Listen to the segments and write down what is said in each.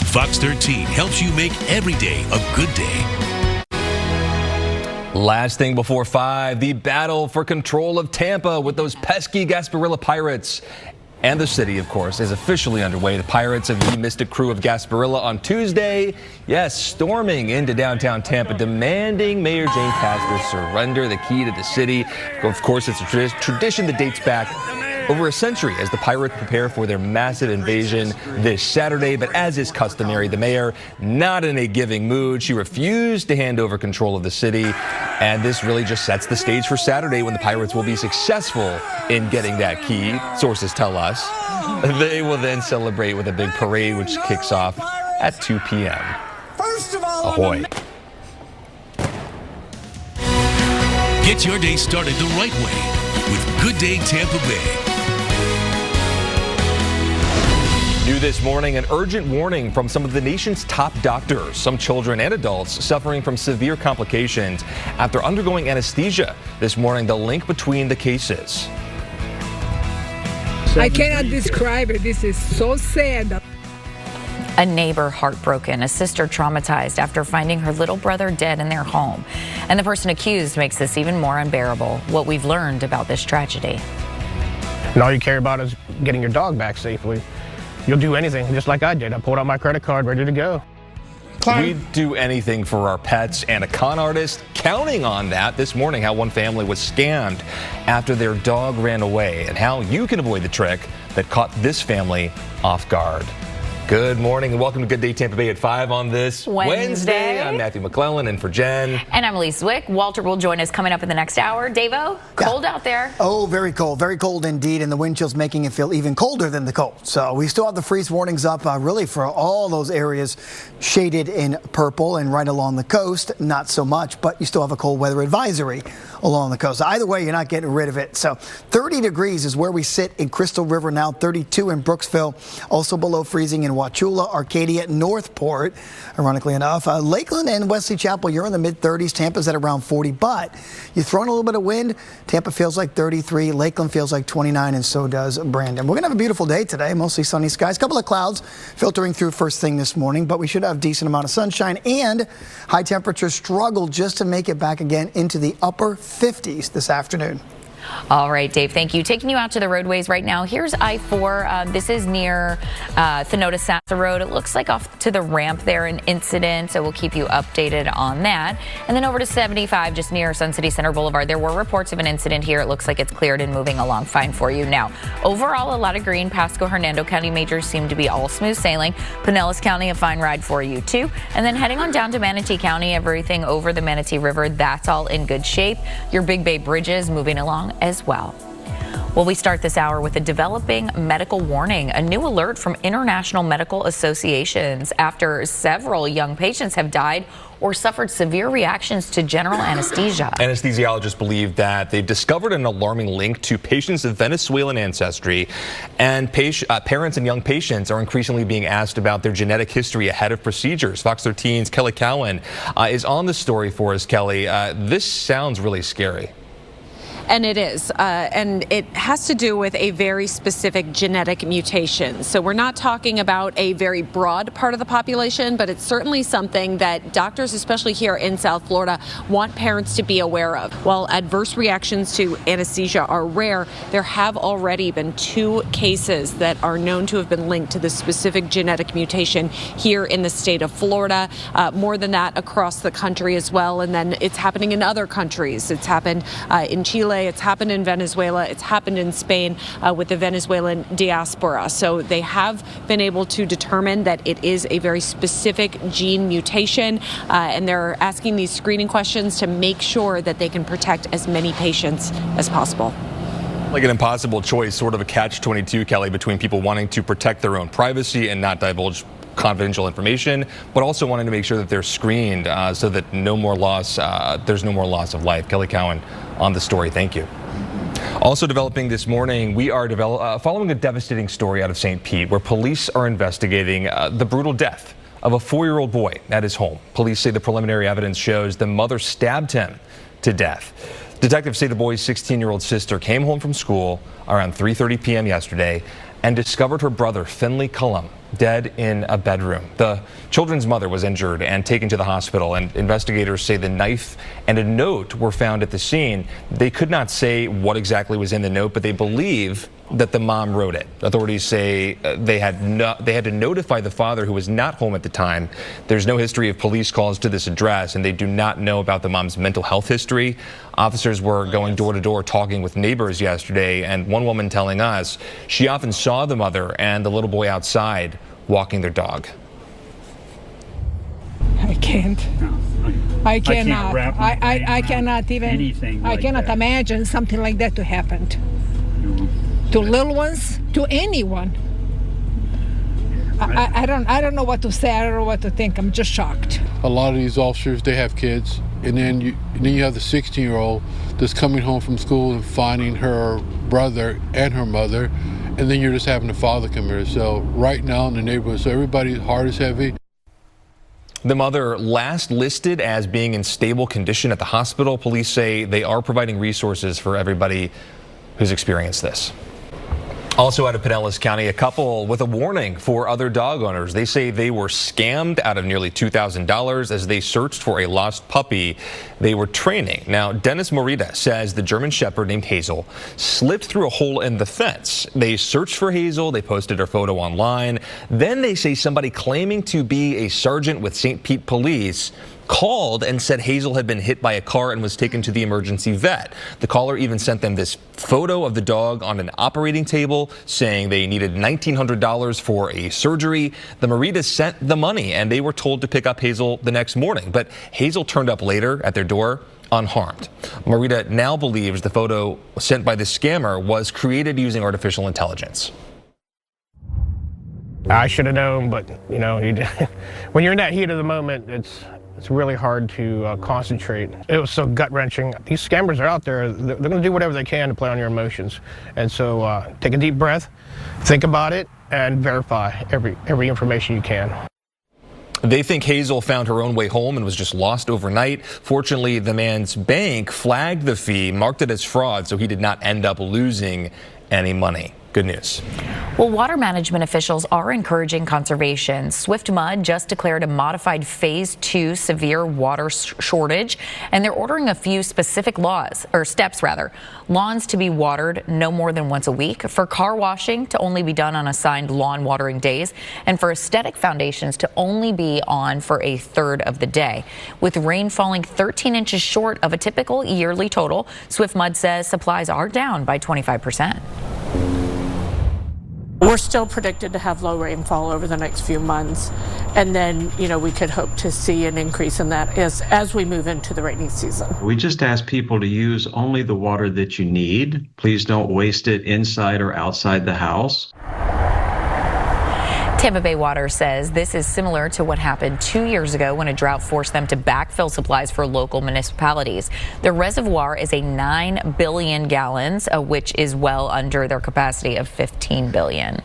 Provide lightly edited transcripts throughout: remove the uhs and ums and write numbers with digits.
Fox 13 helps you make every day a good day. Last thing before 5, the battle for control of Tampa with those pesky Gasparilla Pirates. And the city, of course, is officially underway. The Pirates have demissed a crew of Gasparilla on Tuesday. Yes, storming into downtown Tampa, demanding Mayor Jane Castor surrender the key to the city. Of course, it's a tradition that dates back over a century as the Pirates prepare for their massive invasion this Saturday. But as is customary, the mayor not in a giving mood. She refused to hand over control of the city. And this really just sets the stage for Saturday when the Pirates will be successful in getting that key, sources tell us. They will then celebrate with a big parade, which kicks off at 2 p.m. First of all, Ahoy. Get your day started the right way with Good Day Tampa Bay. New this morning, an urgent warning from some of the nation's top doctors. Some children and adults suffering from severe complications after undergoing anesthesia. This morning, the link between the cases. I cannot describe it. This is so sad. A neighbor heartbroken, a sister traumatized after finding her little brother dead in their home. And the person accused makes this even more unbearable. What we've learned about this tragedy. And all you care about is getting your dog back safely. You'll do anything, just like I did. I pulled out my credit card, ready to go. We'd do anything for our pets, and a con artist counting on that this morning, how one family was scammed after their dog ran away, and how you can avoid the trick that caught this family off guard. Good morning and welcome to Good Day Tampa Bay at 5 on this Wednesday. I'm Matthew McClellan in for Jen. And I'm Elise Wick. Walter will join us coming up in the next hour. Davo, cold out there. Oh, very cold indeed, and the wind chill's making it feel even colder than the cold. So we still have the freeze warnings up really for all those areas shaded in purple, and right along the coast, not so much, but you still have a cold weather advisory along the coast. Either way, you're not getting rid of it. So 30 degrees is where we sit in Crystal River now, 32 in Brooksville, also below freezing in Wauchula, Arcadia, Northport, ironically enough. Lakeland and Wesley Chapel, you're in the mid-30s. Tampa's at around 40, but you throw in a little bit of wind. Tampa feels like 33, Lakeland feels like 29, and so does Brandon. We're going to have a beautiful day today, mostly sunny skies. A couple of clouds filtering through first thing this morning, but we should have a decent amount of sunshine, and high temperatures struggle just to make it back again into the upper 50s this afternoon. All right, Dave, thank you. Taking you out to the roadways right now. Here's I-4. This is near Thenota-Sassa Road. It looks like off to the ramp there, an incident, so we'll keep you updated on that. And then over to 75, just near Sun City Center Boulevard. There were reports of an incident here. It looks like it's cleared and moving along fine for you now. Overall, a lot of green. Pasco, Hernando County majors seem to be all smooth sailing. Pinellas County, a fine ride for you, too. And then heading on down to Manatee County, everything over the Manatee River, that's all in good shape. Your Big Bay bridges moving along as well. Well, we start this hour with a developing medical warning, a new alert from international medical associations after several young patients have died or suffered severe reactions to general anesthesia. Anesthesiologists believe that they've discovered an alarming link to patients of Venezuelan ancestry, and parents and young patients are increasingly being asked about their genetic history ahead of procedures. Fox 13's Kelly Cowan is on the story for us. Kelly, this sounds really scary. And it is, and it has to do with a very specific genetic mutation. So we're not talking about a very broad part of the population, but it's certainly something that doctors, especially here in South Florida, want parents to be aware of. While adverse reactions to anesthesia are rare, there have already been 2 cases that are known to have been linked to this specific genetic mutation here in the state of Florida. More than that across the country as well, and then it's happening in other countries. It's happened in Chile. It's happened in Venezuela. It's happened in Spain with the Venezuelan diaspora. So they have been able to determine that it is a very specific gene mutation, and they're asking these screening questions to make sure that they can protect as many patients as possible. Like an impossible choice, sort of a catch-22, Kelly, between people wanting to protect their own privacy and not divulge confidential information, but also wanting to make sure that they're screened so that there's no more loss of life. Kelly Cowan on the story. Thank you. Also developing this morning, we are following a devastating story out of St. Pete where police are investigating the brutal death of a 4-year-old boy at his home. Police say the preliminary evidence shows the mother stabbed him to death. Detectives say the boy's 16-year-old sister came home from school around 3:30 p.m. yesterday and discovered her brother, Finley Cullum, dead in a bedroom. The children's mother was injured and taken to the hospital, and investigators say the knife and a note were found at the scene. They could not say what exactly was in the note, but they believe that the mom wrote it. Authorities say they had to notify the father, who was not home at the time. There's no history of police calls to this address, and they do not know about the mom's mental health history. Officers were going door to door talking with neighbors yesterday, and one woman telling us she often saw the mother and the little boy outside walking their dog. I can't. No, I cannot. wrap my brain I around cannot even. anything I like cannot that. imagine something like that to happen to little ones, to anyone. I don't know what to say. I don't know what to think. I'm just shocked. A lot of these officers, they have kids, and then you have the 16-year-old that's coming home from school and finding her brother and her mother, and then you're just having the father come here. So right now in the neighborhood, so everybody's heart is heavy. The mother last listed as being in stable condition at the hospital. Police say they are providing resources for everybody who's experienced this. Also out of Pinellas County, a couple with a warning for other dog owners. They say they were scammed out of nearly $2,000 as they searched for a lost puppy they were training. Now, Dennis Morita says the German Shepherd named Hazel slipped through a hole in the fence. They searched for Hazel. They posted her photo online. Then they say somebody claiming to be a sergeant with St. Pete Police called and said Hazel had been hit by a car and was taken to the emergency vet. The caller even sent them this photo of the dog on an operating table, saying they needed $1,900 for a surgery. The Maritas sent the money, and they were told to pick up Hazel the next morning. But Hazel turned up later at their door unharmed. Marita now believes the photo sent by the scammer was created using artificial intelligence. I should have known, but you know, when you're in that heat of the moment, it's really hard to concentrate. It was so gut-wrenching. These scammers are out there. They're going to do whatever they can to play on your emotions. And so take a deep breath, think about it, and verify every information you can. They think Hazel found her own way home and was just lost overnight. Fortunately, the man's bank flagged the fee, marked it as fraud, so he did not end up losing any money. Good news. Well, water management officials are encouraging conservation. Swift Mud just declared a modified Phase 2 severe water shortage, and they're ordering a few specific steps. Lawns to be watered no more than once a week, for car washing to only be done on assigned lawn watering days, and for aesthetic foundations to only be on for a third of the day. With rain falling 13 inches short of a typical yearly total, Swift Mud says supplies are down by 25%. We're still predicted to have low rainfall over the next few months, and then, we could hope to see an increase in that as we move into the rainy season. We just ask people to use only the water that you need. Please don't waste it inside or outside the house. Tampa Bay Water says this is similar to what happened 2 years ago when a drought forced them to backfill supplies for local municipalities. The reservoir is 9 billion gallons, which is well under their capacity of 15 billion.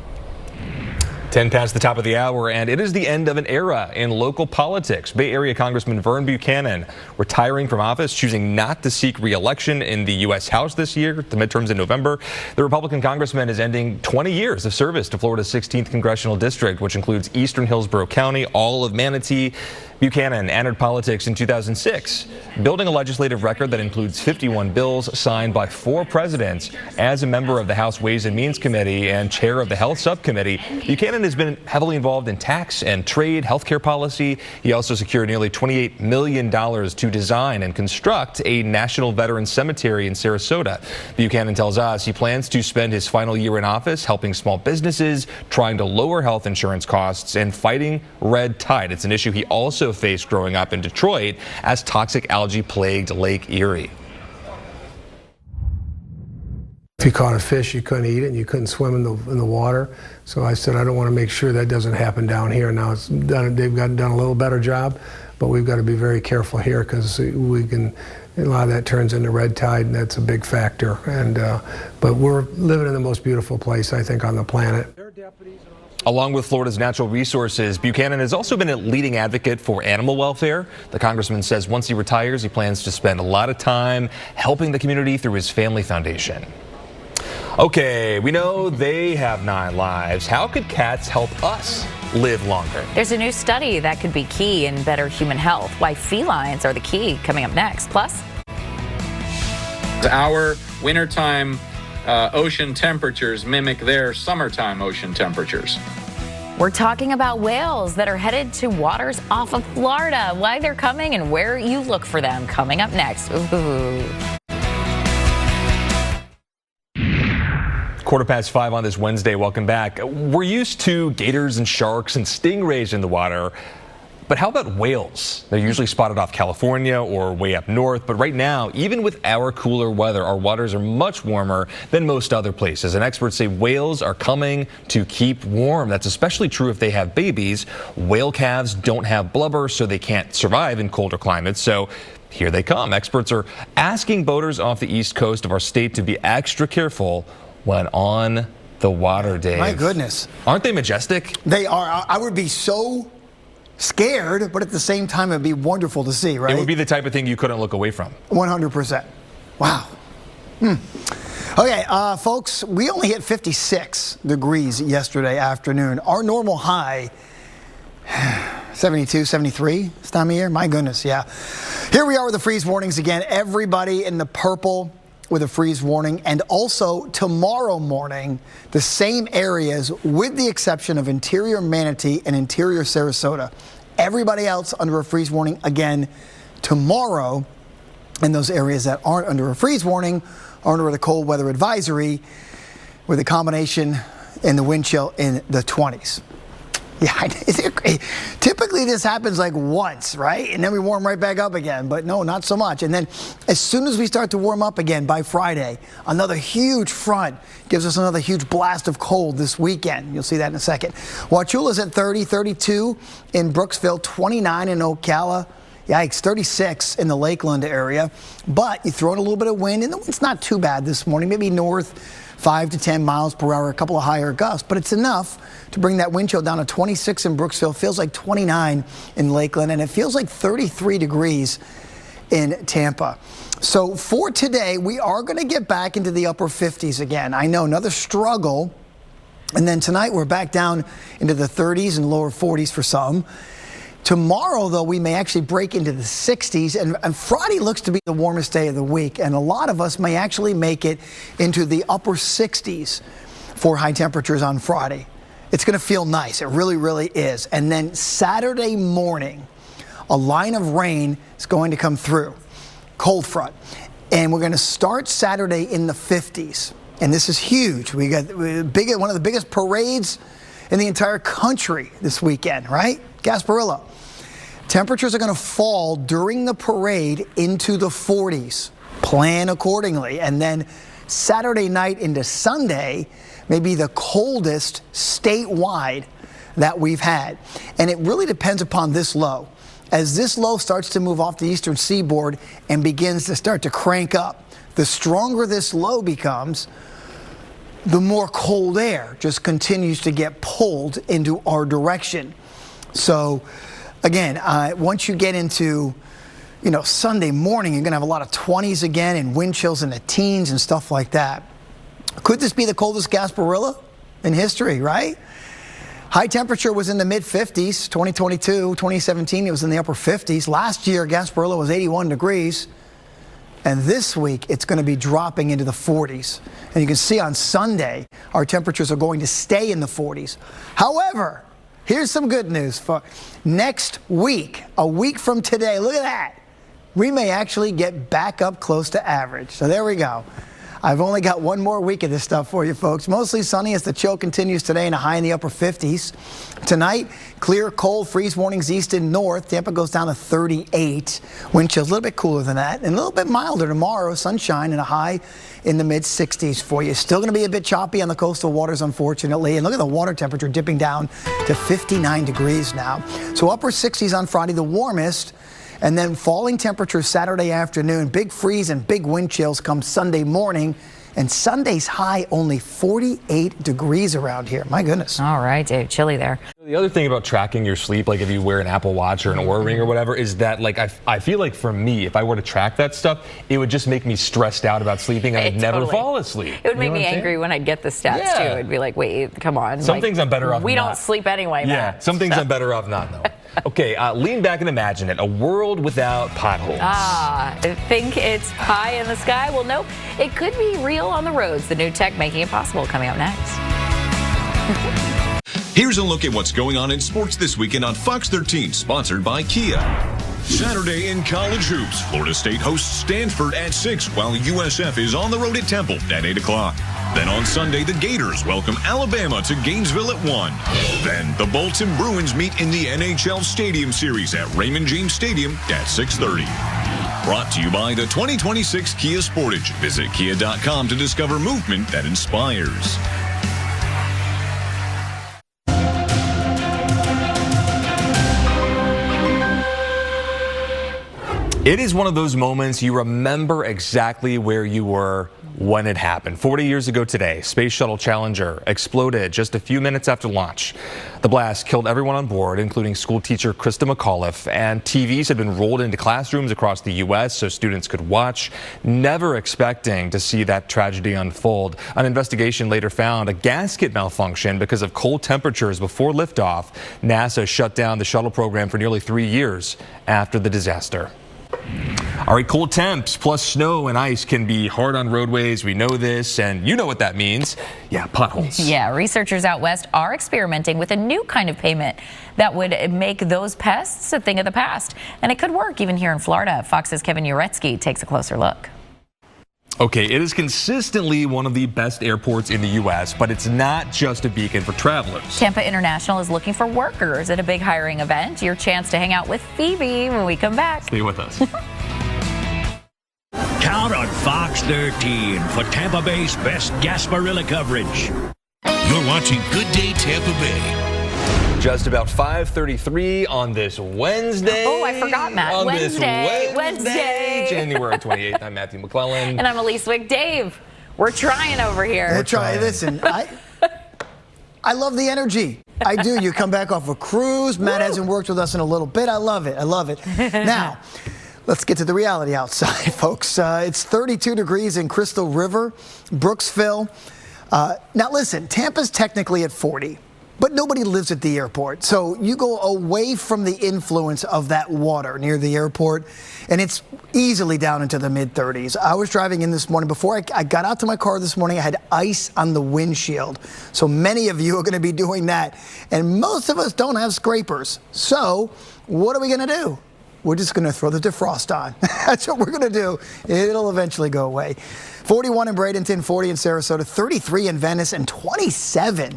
10 past the top of the hour, and it is the end of an era in local politics. Bay Area Congressman Vern Buchanan retiring from office, choosing not to seek re-election in the U.S. House this year, the midterms in November. The Republican congressman is ending 20 years of service to Florida's 16th congressional district, which includes eastern Hillsborough County, all of Manatee. Buchanan entered politics in 2006, building a legislative record that includes 51 bills signed by 4 presidents. As a member of the House Ways and Means Committee and chair of the Health Subcommittee, Buchanan has been heavily involved in tax and trade, healthcare policy. He also secured nearly $28 million to design and construct a national veterans cemetery in Sarasota. Buchanan tells us he plans to spend his final year in office helping small businesses, trying to lower health insurance costs, and fighting red tide. It's an issue he also faced growing up in Detroit as toxic algae plagued Lake Erie. If you caught a fish, you couldn't eat it, and you couldn't swim in the water. So I said, I don't want to make sure that doesn't happen down here. Now they've done a little better job, but we've got to be very careful here because a lot of that turns into red tide, and that's a big factor. And but we're living in the most beautiful place, I think, on the planet. Along with Florida's natural resources, Buchanan has also been a leading advocate for animal welfare. The congressman says once he retires, he plans to spend a lot of time helping the community through his family foundation. Okay, we know they have 9 lives. How could cats help us live longer? There's a new study that could be key in better human health. Why felines are the key, coming up next. Plus, our wintertime ocean temperatures mimic their summertime ocean temperatures. we're talking about whales that are headed to waters off of Florida. Why they're coming and where you look for them, coming up next. Ooh. 5:15 on this Wednesday. Welcome back. We're used to gators and sharks and stingrays in the water. But how about whales? They're usually spotted off California or way up north. But right now, even with our cooler weather, our waters are much warmer than most other places. And experts say whales are coming to keep warm. That's especially true if they have babies. Whale calves don't have blubber, so they can't survive in colder climates. So here they come. Experts are asking boaters off the east coast of our state to be extra careful when on the water, Dave. My goodness. Aren't they majestic? They are. I would be so scared, but at the same time, it'd be wonderful to see, right? It would be the type of thing you couldn't look away from. 100%. Wow. Okay, folks, we only hit 56 degrees yesterday afternoon. Our normal high, 72, 73 this time of year. My goodness, yeah. Here we are with the freeze warnings again. Everybody in the purple with a freeze warning, and also tomorrow morning, the same areas with the exception of interior Manatee and interior Sarasota. Everybody else under a freeze warning again tomorrow, and those areas that aren't under a freeze warning are under the cold weather advisory with a combination in the wind chill in the 20s. Yeah, typically this happens like once, right? And then we warm right back up again. But no, not so much. And then as soon as we start to warm up again by Friday, another huge front gives us another huge blast of cold this weekend. You'll see that in a second. Wauchula's at 30, 32 in Brooksville, 29 in Ocala. Yikes, 36 in the Lakeland area. But you throw in a little bit of wind, and the wind's not too bad this morning, maybe north 5 to 10 miles per hour, a couple of higher gusts, but it's enough to bring that wind chill down to 26 in Brooksville. Feels like 29 in Lakeland, and it feels like 33 degrees in Tampa. So for today, we are going to get back into the upper 50s again. I know, another struggle. And then tonight, we're back down into the 30s and lower 40s for some. Tomorrow, though, we may actually break into the 60s, and Friday looks to be the warmest day of the week, and a lot of us may actually make it into the upper 60s for high temperatures on Friday. It's going to feel nice. It really, really is. And then Saturday morning, a line of rain is going to come through, cold front, and we're going to start Saturday in the 50s, and this is huge. We got one of the biggest parades in the entire country this weekend, right? Gasparilla. Temperatures are going to fall during the parade into the 40s. Plan accordingly. And then Saturday night into Sunday may be the coldest statewide that we've had. And it really depends upon this low. As this low starts to move off the eastern seaboard and begins to start to crank up, the stronger this low becomes, the more cold air just continues to get pulled into our direction. So, again, once you get into, Sunday morning, you're going to have a lot of 20s again and wind chills in the teens and stuff like that. Could this be the coldest Gasparilla in history, right? High temperature was in the mid-50s, 2022, 2017, it was in the upper 50s. Last year, Gasparilla was 81 degrees. And this week, it's going to be dropping into the 40s. And you can see on Sunday, our temperatures are going to stay in the 40s. However, here's some good news for next week, a week from today. Look at that. We may actually get back up close to average. So there we go. I've only got one more week of this stuff for you folks. Mostly sunny as the chill continues today and a high in the upper 50s. Tonight, clear, cold, freeze warnings east and north. Tampa goes down to 38. Wind chills a little bit cooler than that and a little bit milder tomorrow. Sunshine and a high in the mid 60s for you. Still going to be a bit choppy on the coastal waters, unfortunately. And look at the water temperature dipping down to 59 degrees now. So upper 60s on Friday, the warmest. And then falling temperatures Saturday afternoon, big freeze and big wind chills come Sunday morning. And Sunday's high only 48 degrees around here. My goodness. All right, Dave, chilly there. The other thing about tracking your sleep, like if you wear an Apple Watch or an Oura Ring or whatever, is that like I feel like for me, if I were to track that stuff, it would just make me stressed out about sleeping and I'd never fall asleep. It would make me angry when I'd get the stats too. It'd be like, wait, come on. Some things I'm better off We not. don't sleep anyway, Yeah, Matt. some things I'm better off not knowing. Okay, lean back and imagine it. A world without potholes. Think it's pie in the sky? Well, nope. It could be real on the roads. The new tech making it possible coming up next. Here's a look at what's going on in sports this weekend on Fox 13, sponsored by Kia. Saturday in college hoops, Florida State hosts Stanford at 6, while USF is on the road at Temple at 8 o'clock. Then on Sunday, the Gators welcome Alabama to Gainesville at 1. Then the Bolts and Bruins meet in the NHL Stadium Series at Raymond James Stadium at 6:30. Brought to you by the 2026 Kia Sportage. Visit kia.com to discover movement that inspires. It is one of those moments you remember exactly where you were when it happened. 40 years ago today, Space Shuttle Challenger exploded just a few minutes after launch. The blast killed everyone on board, including school teacher Krista McAuliffe, and TVs had been rolled into classrooms across the U.S. so students could watch, never expecting to see that tragedy unfold. An investigation later found a gasket malfunction because of cold temperatures before liftoff. NASA shut down the shuttle program for nearly 3 years after the disaster. All right, cold temps plus snow and ice can be hard on roadways. We know this, and you know what that means. Yeah, potholes. Yeah, researchers out west are experimenting with a new kind of pavement that would make those pests a thing of the past. And it could work even here in Florida. Fox's Kevin Uretsky takes a closer look. Okay, it is consistently one of the best airports in the U.S., but it's not just a beacon for travelers. Tampa International is looking for workers at a big hiring event. Your chance to hang out with Phoebe when we come back. Stay with us. Count on Fox 13 for Tampa Bay's best Gasparilla coverage. You're watching Good Day Tampa Bay. Just about 5:33 on this Wednesday. Oh, I forgot, Matt. On Wednesday. this Wednesday, January 28th. I'm Matthew McClellan. And I'm Elise Wick. Dave, we're trying over here. We're trying. Listen, I love the energy. I do. You come back off a cruise. Matt hasn't worked with us in a little bit. I love it. I love it. Now, let's get to the reality outside, folks. It's 32 degrees in Crystal River, Brooksville. Now, listen, Tampa's technically at 40. But nobody lives at the airport, so you go away from the influence of that water near the airport, and it's easily down into the mid-30s. I was driving in this morning. Before I got out to my car this morning, I had ice on the windshield. So many of you are going to be doing that, and most of us don't have scrapers. So what are we going to do? We're just going to throw the defrost on. That's what we're going to do. It'll eventually go away. 41 in Bradenton, 40 in Sarasota, 33 in Venice, and 27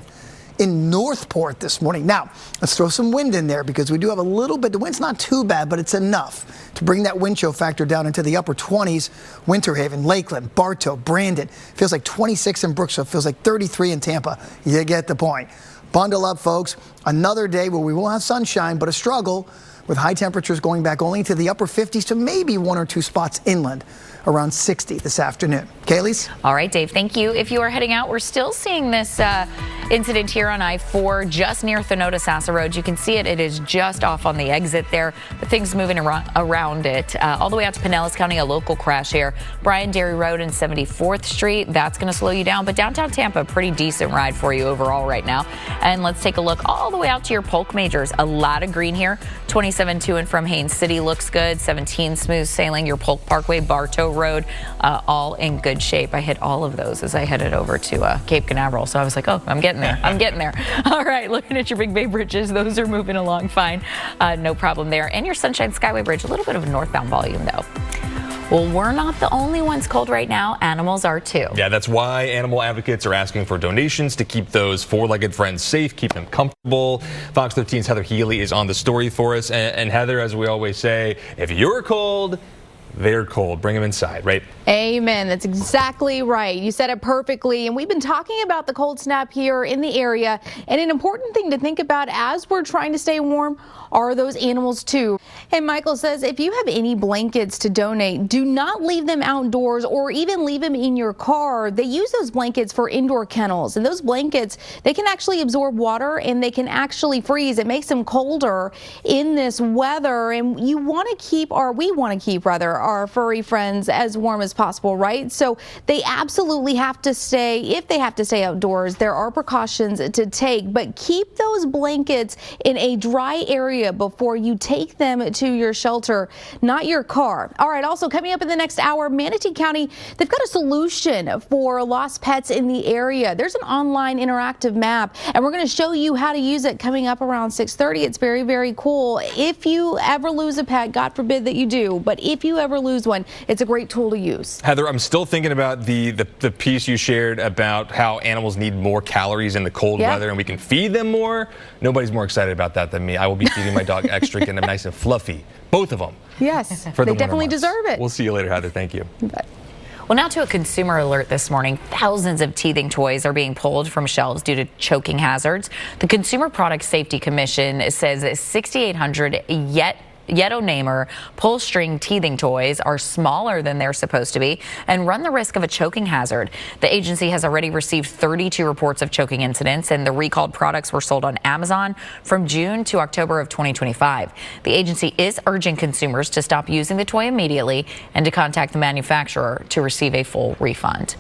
in Northport this morning. Now, let's throw some wind in there because we do have a little bit. The wind's not too bad, but it's enough to bring that wind chill factor down into the upper 20s. Winter Haven, Lakeland, Bartow, Brandon. Feels like 26 in Brooksville. Feels like 33 in Tampa. You get the point. Bundle up, folks. Another day where we will have sunshine, but a struggle with high temperatures going back only to the upper 50s to maybe one or two spots inland. Around 60 this afternoon. Kaylee's? All right, Dave, thank you. If you are heading out, we're still seeing this incident here on I-4 just near Thenota-Sassa Road. You can see it. It is just off on the exit there. The thing's moving around it. All the way out to Pinellas County, a local crash here. Bryan Dairy Road and 74th Street. That's going to slow you down. But downtown Tampa, pretty decent ride for you overall right now. And let's take a look all the way out to your Polk Majors. A lot of green here. 27 to and from Haines City looks good. 17 smooth sailing. Your Polk Parkway, Bartow Road, all in good shape. I hit all of those as I headed over to Cape Canaveral. So I was like, oh, I'm getting there. I'm getting there. All right, looking at your Big Bay bridges, those are moving along fine. No problem there. And your Sunshine Skyway Bridge, a little bit of northbound volume, though. Well, we're not the only ones cold right now. Animals are too. Yeah, that's why animal advocates are asking for donations to keep those four-legged friends safe, keep them comfortable. Fox 13's Heather Healy is on the story for us. And Heather, as we always say, if you're cold, they're cold. Bring them inside, right? Amen. That's exactly right. You said it perfectly. And we've been talking about the cold snap here in the area. And an important thing to think about as we're trying to stay warm are those animals too. And Michael says if you have any blankets to donate, do not leave them outdoors or even leave them in your car. They use those blankets for indoor kennels, and those blankets, they can actually absorb water and they can actually freeze. It makes them colder in this weather, and you want to keep, or we want to keep rather, our furry friends as warm as possible, right? So they absolutely have to stay, if they have to stay outdoors, there are precautions to take, but keep those blankets in a dry area before you take them to your shelter, not your car. All right, also coming up in the next hour, Manatee County, they've got a solution for lost pets in the area. There's an online interactive map, and we're going to show you how to use it coming up around 6:30. It's very, very cool. If you ever lose a pet, God forbid that you do, but if you ever lose one, it's a great tool to use. Heather, I'm still thinking about the piece you shared about how animals need more calories in the cold weather and we can feed them more. Nobody's more excited about that than me. I will be feeding my dog extra, getting them nice and fluffy. Both of them. Yes, For the they definitely months. deserve it. We'll see you later, Heather. Thank you. Well, now to a consumer alert this morning. Thousands of teething toys are being pulled from shelves due to choking hazards. The Consumer Product Safety Commission says 6,800 Yet-O-Namer pull-string teething toys are smaller than they're supposed to be and run the risk of a choking hazard. The agency has already received 32 reports of choking incidents, and the recalled products were sold on Amazon from June to October of 2025. The agency is urging consumers to stop using the toy immediately and to contact the manufacturer to receive a full refund.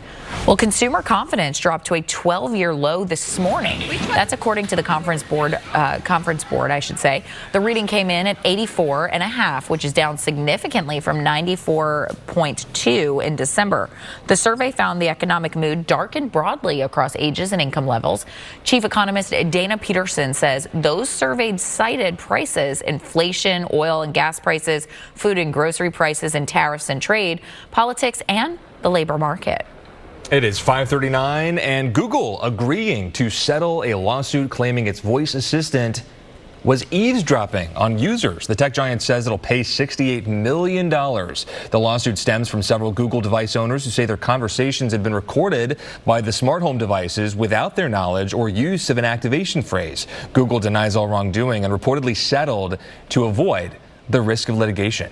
Well, consumer confidence dropped to a 12-year low this morning. That's according to the conference board, I should say. The reading came in at 84.5, which is down significantly from 94.2 in December. The survey found the economic mood darkened broadly across ages and income levels. Chief economist Dana Peterson says those surveyed cited prices, inflation, oil and gas prices, food and grocery prices, and tariffs and trade, politics, and the labor market. It is 5:39, and Google agreeing to settle a lawsuit claiming its voice assistant was eavesdropping on users. The tech giant says it'll pay $68 million. The lawsuit stems from several Google device owners who say their conversations had been recorded by the smart home devices without their knowledge or use of an activation phrase. Google denies all wrongdoing and reportedly settled to avoid the risk of litigation.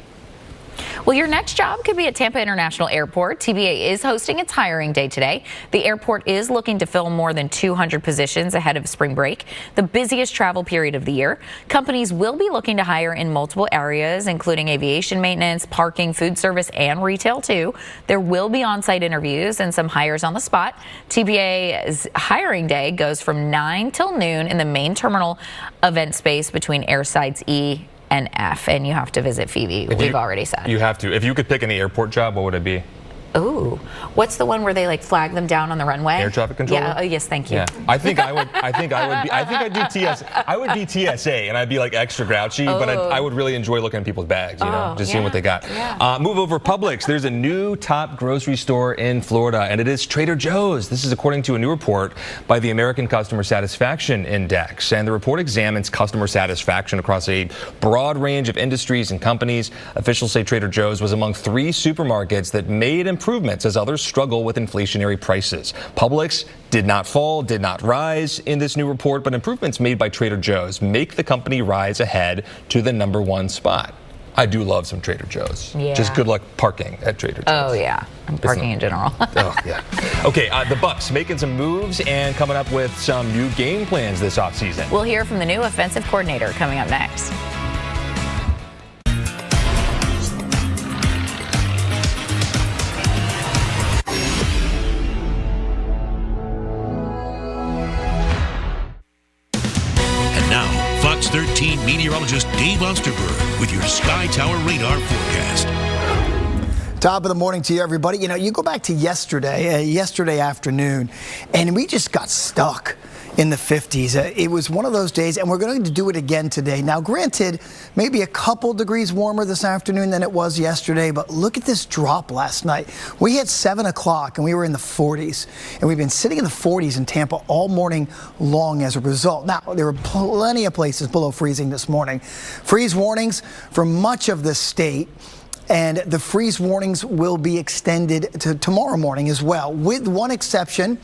Well, your next job could be at Tampa International Airport. TVA is hosting its hiring day today. The airport is looking to fill more than 200 positions ahead of spring break, the busiest travel period of the year. Companies will be looking to hire in multiple areas, including aviation maintenance, parking, food service, and retail too. There will be on-site interviews and some hires on the spot. TPA's hiring day goes from 9 till noon in the main terminal event space between Airsides E and F, and you have to visit Phoebe. We've already said. You have to. If you could pick any airport job, what would it be? Ooh, what's the one where they like flag them down on the runway? Air traffic controller? Yeah. Oh, yes, thank you. Yeah. I think I'd do TSA. I would be TSA, and I'd be like extra grouchy, but I would really enjoy looking at people's bags, just seeing what they got. Yeah. Move over Publix. There's a new top grocery store in Florida, and it is Trader Joe's. This is according to a new report by the American Customer Satisfaction Index, and the report examines customer satisfaction across a broad range of industries and companies. Officials say Trader Joe's was among 3 supermarkets that made improvements as others struggle with inflationary prices. Publix did not fall, did not rise in this new report, but improvements made by Trader Joe's make the company rise ahead to the #1 spot. I do love some Trader Joe's. Yeah. Just good luck parking at Trader Joe's. Oh, yeah. And parking in general. Oh, yeah. Okay, the Bucks making some moves and coming up with some new game plans this offseason. We'll hear from the new offensive coordinator coming up next. Fox 13 meteorologist Dave Osterberg with your Sky Tower radar forecast. Top of the morning to you, everybody. You go back to yesterday afternoon, and we just got stuck in the 50s. It was one of those days, and we're going to do it again today. Now, granted, maybe a couple degrees warmer this afternoon than it was yesterday, but look at this drop last night. We hit 7 o'clock, and we were in the 40s, and we've been sitting in the 40s in Tampa all morning long as a result. Now, there were plenty of places below freezing this morning. Freeze warnings for much of the state. and the freeze warnings will be extended to tomorrow morning as well, with one exception.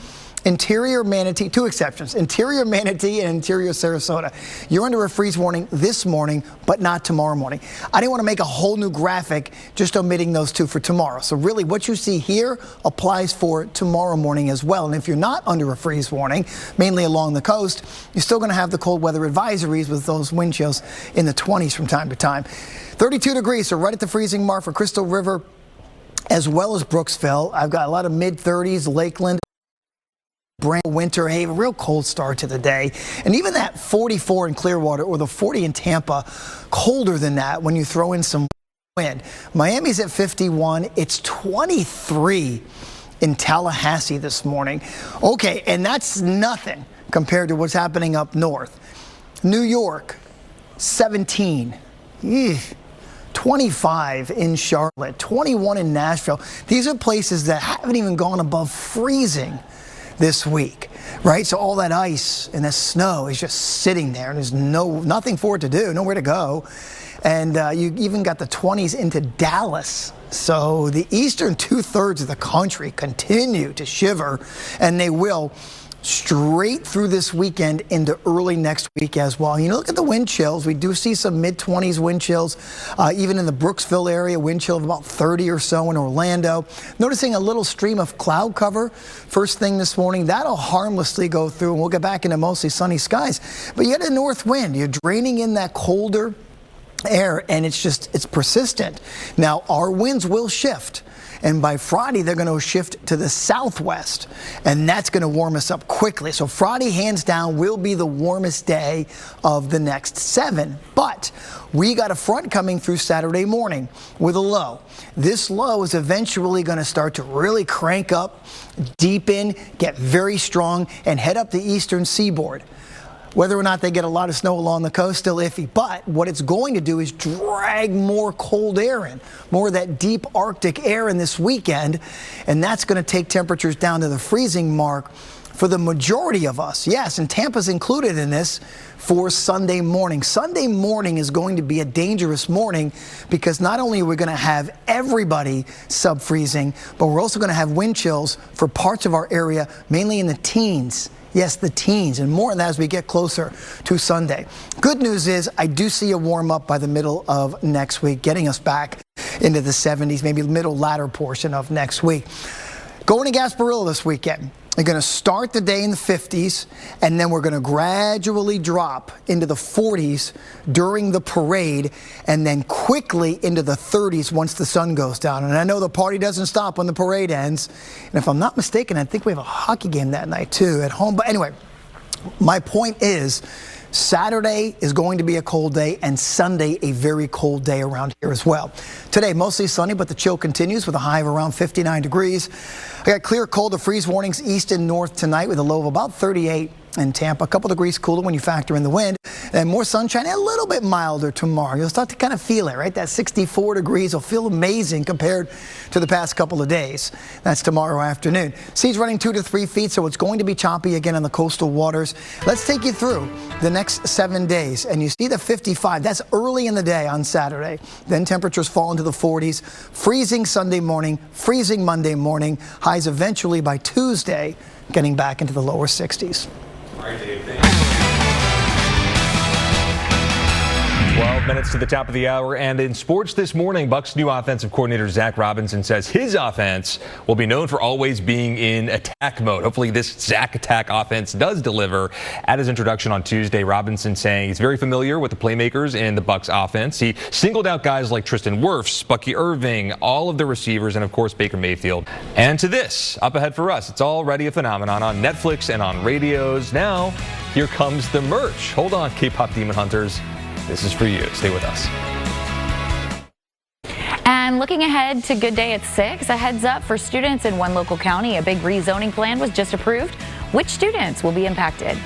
Interior Manatee, two exceptions, Interior Manatee and Interior Sarasota. You're under a freeze warning this morning, but not tomorrow morning. I didn't want to make a whole new graphic, just omitting those two for tomorrow. So really what you see here applies for tomorrow morning as well. And if you're not under a freeze warning, mainly along the coast, you're still going to have the cold weather advisories with those wind chills in the 20s from time to time. 32 degrees, so right at the freezing mark for Crystal River as well as Brooksville. I've got a lot of mid-30s, Lakeland. Winter, hey, a real cold start to the day. And even that 44 in Clearwater or the 40 in Tampa, colder than that when you throw in some wind. Miami's at 51. It's 23 in Tallahassee this morning. Okay, and that's nothing compared to what's happening up north. New York, 17. 25 in Charlotte, 21 in Nashville. These are places that haven't even gone above freezing this week, right? So all that ice and that snow is just sitting there, and there's nothing for it to do, nowhere to go. And you even got the 20s into Dallas. So the eastern 2/3 of the country continue to shiver, and they will straight through this weekend into early next week as well. You know, look at the wind chills. We do see some mid-20s wind chills, even in the Brooksville area, wind chill of about 30 or so in Orlando. Noticing a little stream of cloud cover first thing this morning. That'll harmlessly go through, and we'll get back into mostly sunny skies. But you get a north wind. You're draining in that colder air, and it's persistent. Now, our winds will shift. And by Friday, they're going to shift to the southwest, and that's going to warm us up quickly. So Friday, hands down, will be the warmest day of the next 7. But we got a front coming through Saturday morning with a low. This low is eventually going to start to really crank up, deepen, get very strong, and head up the eastern seaboard. Whether or not they get a lot of snow along the coast, still iffy. But what it's going to do is drag more cold air in, more of that deep Arctic air in this weekend. And that's going to take temperatures down to the freezing mark for the majority of us. Yes, and Tampa's included in this for Sunday morning. Sunday morning is going to be a dangerous morning because not only are we going to have everybody sub-freezing, but we're also going to have wind chills for parts of our area, mainly in the teens. Yes, the teens, and more on that as we get closer to Sunday. Good news is I do see a warm up by the middle of next week, getting us back into the 70s, maybe middle latter portion of next week. Going to Gasparilla this weekend. We're going to start the day in the 50s, and then we're going to gradually drop into the 40s during the parade, and then quickly into the 30s once the sun goes down. And I know the party doesn't stop when the parade ends. And if I'm not mistaken, I think we have a hockey game that night, too, at home. But anyway, my point is, Saturday is going to be a cold day, and Sunday a very cold day around here as well. Today, mostly sunny, but the chill continues with a high of around 59 degrees. I got clear cold to freeze warnings east and north tonight with a low of about 38 in Tampa. A couple degrees cooler when you factor in the wind. And more sunshine, and a little bit milder tomorrow. You'll start to kind of feel it, right? That 64 degrees will feel amazing compared to the past couple of days. That's tomorrow afternoon. Seas running 2 to 3 feet, so it's going to be choppy again on the coastal waters. Let's take you through the next 7 days. And you see the 55. That's early in the day on Saturday. Then temperatures fall into the 40s. Freezing Sunday morning, freezing Monday morning. Highs eventually by Tuesday, getting back into the lower 60s. All right, Dave, thank you. 12 minutes to the top of the hour, and in sports this morning, Bucs new offensive coordinator Zach Robinson says his offense will be known for always being in attack mode. Hopefully this Zach attack offense does deliver. At his introduction on Tuesday, Robinson saying he's very familiar with the playmakers in the Bucs offense. He singled out guys like Tristan Wirfs, Bucky Irving, all of the receivers, and of course Baker Mayfield. And to this, up ahead for us, it's already a phenomenon on Netflix and on radios. Now, here comes the merch. Hold on, K-pop Demon Hunters. This is for you. Stay with us. And looking ahead to Good Day at 6, a heads up for students in one local county. A big rezoning plan was just approved. Which students will be impacted?